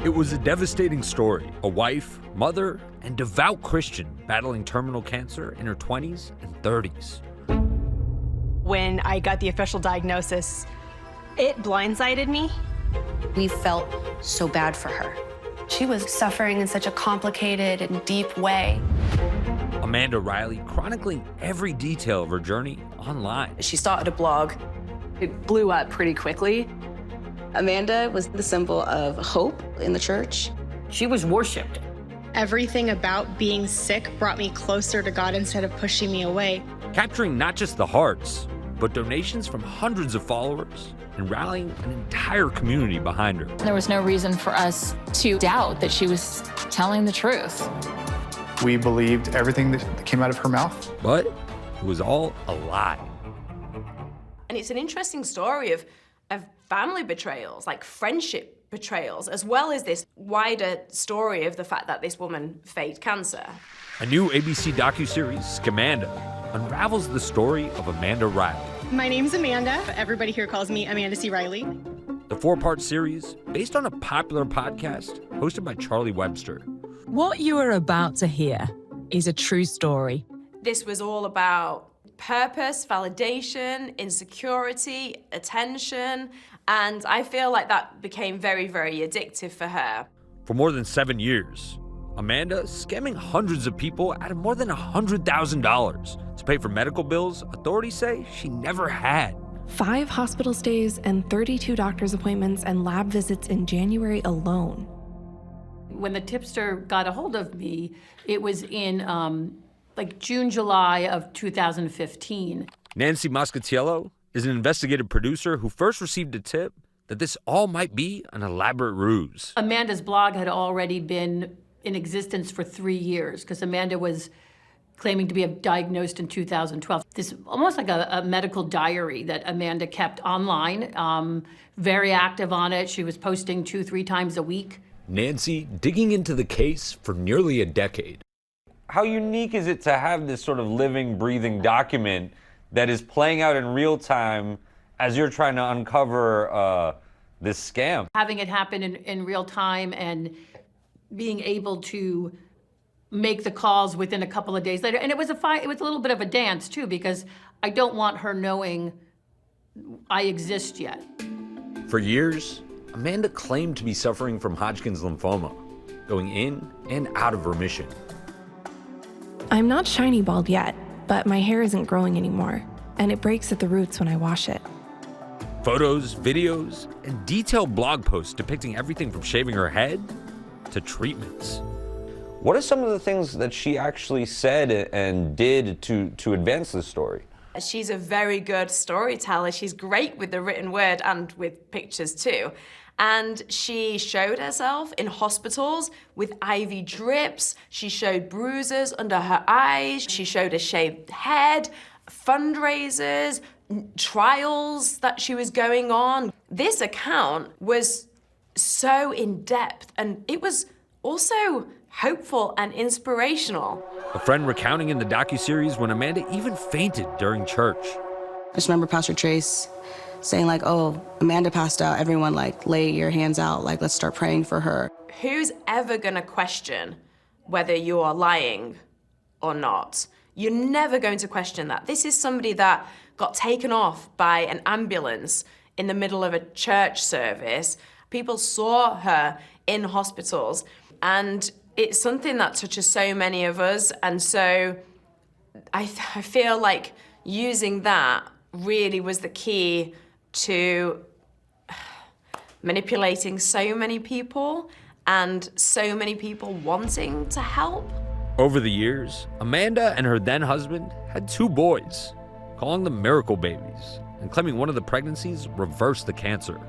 It was a devastating story. A wife, mother, and devout Christian battling terminal cancer in her 20s and 30s. When I got the official diagnosis, it blindsided me. We felt so bad for her. She was suffering in such a complicated and deep way. Amanda Riley chronicling every detail of her journey online. She started a blog. It blew up pretty quickly. Amanda was the symbol of hope in the church. She was worshipped. Everything about being sick brought me closer to God instead of pushing me away. Capturing not just the hearts, but donations from hundreds of followers and rallying an entire community behind her. There was no reason for us to doubt that she was telling the truth. We believed everything that came out of her mouth. But it was all a lie. And it's an interesting story of family betrayals, like friendship betrayals, as well as this wider story of the fact that this woman faked cancer. A new ABC docuseries, Scamanda, unravels the story of Amanda Riley. My name's Amanda. Everybody here calls me Amanda C. Riley. The 4-part series, based on a popular podcast hosted by Charlie Webster. What you are about to hear is a true story. This was all about purpose, validation, insecurity, attention, and I feel like that became very, very addictive for her. For more than 7 years, Amanda scamming hundreds of people out of more than $100,000 to pay for medical bills authorities say she never had. 5 hospital stays and 32 doctor's appointments and lab visits in January alone. When the tipster got a hold of me, it was in June, July of 2015. Nancy Moscatiello is an investigative producer who first received a tip that this all might be an elaborate ruse. Amanda's blog had already been in existence for 3 years because Amanda was claiming to be diagnosed in 2012. This almost like a medical diary that Amanda kept online, very active on it. She was posting 2-3 times a week. Nancy digging into the case for nearly a decade. How unique is it to have this sort of living, breathing document that is playing out in real time as you're trying to uncover this scam? Having it happen in real time and being able to make the calls within a couple of days later. And it was a little bit of a dance too, because I don't want her knowing I exist yet. For years, Amanda claimed to be suffering from Hodgkin's lymphoma, going in and out of remission. I'm not shiny bald yet, but my hair isn't growing anymore, and it breaks at the roots when I wash it. Photos, videos, and detailed blog posts depicting everything from shaving her head to treatments. What are some of the things that she actually said and did to advance this story? She's a very good storyteller. She's great with the written word and with pictures too. And she showed herself in hospitals with IV drips. She showed bruises under her eyes. She showed a shaved head, fundraisers, trials that she was going on. This account was so in-depth, and it was also hopeful and inspirational. A friend recounting in the docuseries when Amanda even fainted during church. I just remember Pastor Trace saying like, oh, Amanda passed out, everyone like lay your hands out, like let's start praying for her. Who's ever gonna question whether you are lying or not? You're never going to question that. This is somebody that got taken off by an ambulance in the middle of a church service. People saw her in hospitals, and it's something that touches so many of us. And so I feel like using that really was the key to manipulating so many people and so many people wanting to help. Over the years, Amanda and her then husband had 2 boys, calling them miracle babies and claiming one of the pregnancies reversed the cancer.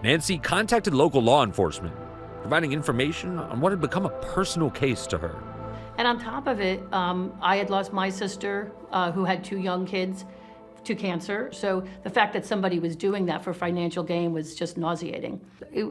Nancy contacted local law enforcement, providing information on what had become a personal case to her. And on top of it, I had lost my sister who had 2 young kids to cancer. So the fact that somebody was doing that for financial gain was just nauseating.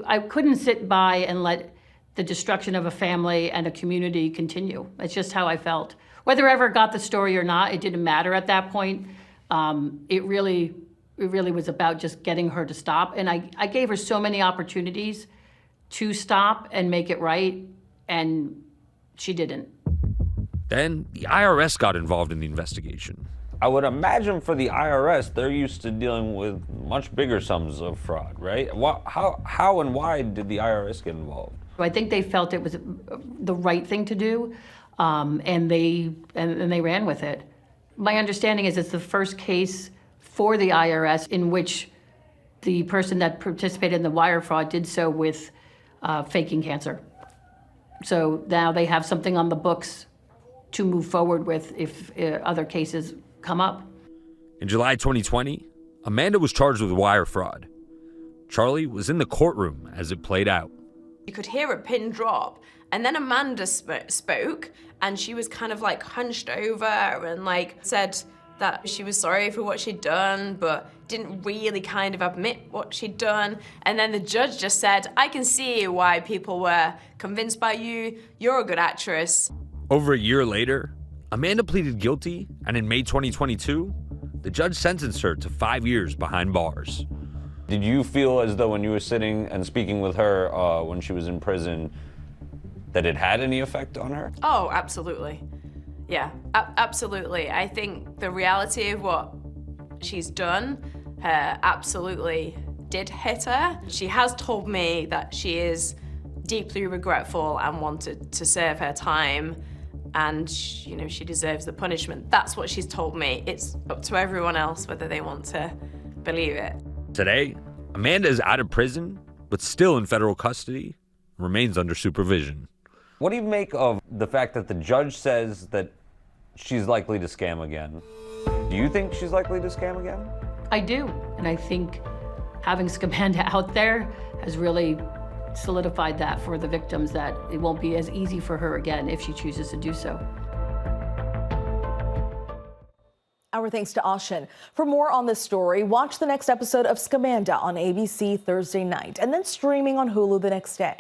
I couldn't sit by and let the destruction of a family and a community continue. It's just how I felt. Whether I ever got the story or not, it didn't matter at that point. It really was about just getting her to stop. And I gave her so many opportunities to stop and make it right, and she didn't. Then the IRS got involved in the investigation. I would imagine for the IRS, they're used to dealing with much bigger sums of fraud, right? How and why did the IRS get involved? I think they felt it was the right thing to do, and they ran with it. My understanding is it's the first case for the IRS in which the person that participated in the wire fraud did so with faking cancer. So now they have something on the books to move forward with if other cases come up. In July 2020, Amanda was charged with wire fraud. Charlie was in the courtroom as it played out. You could hear a pin drop, and then Amanda spoke, and she was kind of like hunched over and like said that she was sorry for what she'd done, but didn't really kind of admit what she'd done. And then the judge just said, I can see why people were convinced by you. You're a good actress. Over a year later, Amanda pleaded guilty, and in May 2022, the judge sentenced her to 5 years behind bars. Did you feel as though when you were sitting and speaking with her when she was in prison, that it had any effect on her? Oh, absolutely. Yeah, absolutely. I think the reality of what she's done absolutely did hit her. She has told me that she is deeply regretful and wanted to serve her time, and she deserves the punishment. That's what she's told me. It's up to everyone else whether they want to believe it. Today, Amanda is out of prison, but still in federal custody, and remains under supervision. What do you make of the fact that the judge says that she's likely to scam again? Do you think she's likely to scam again? I do, and I think having Scamanda out there has really solidified that for the victims, that it won't be as easy for her again if she chooses to do so. Our thanks to Ashin. For more on this story, watch the next episode of Scamanda on ABC Thursday night, and then streaming on Hulu the next day.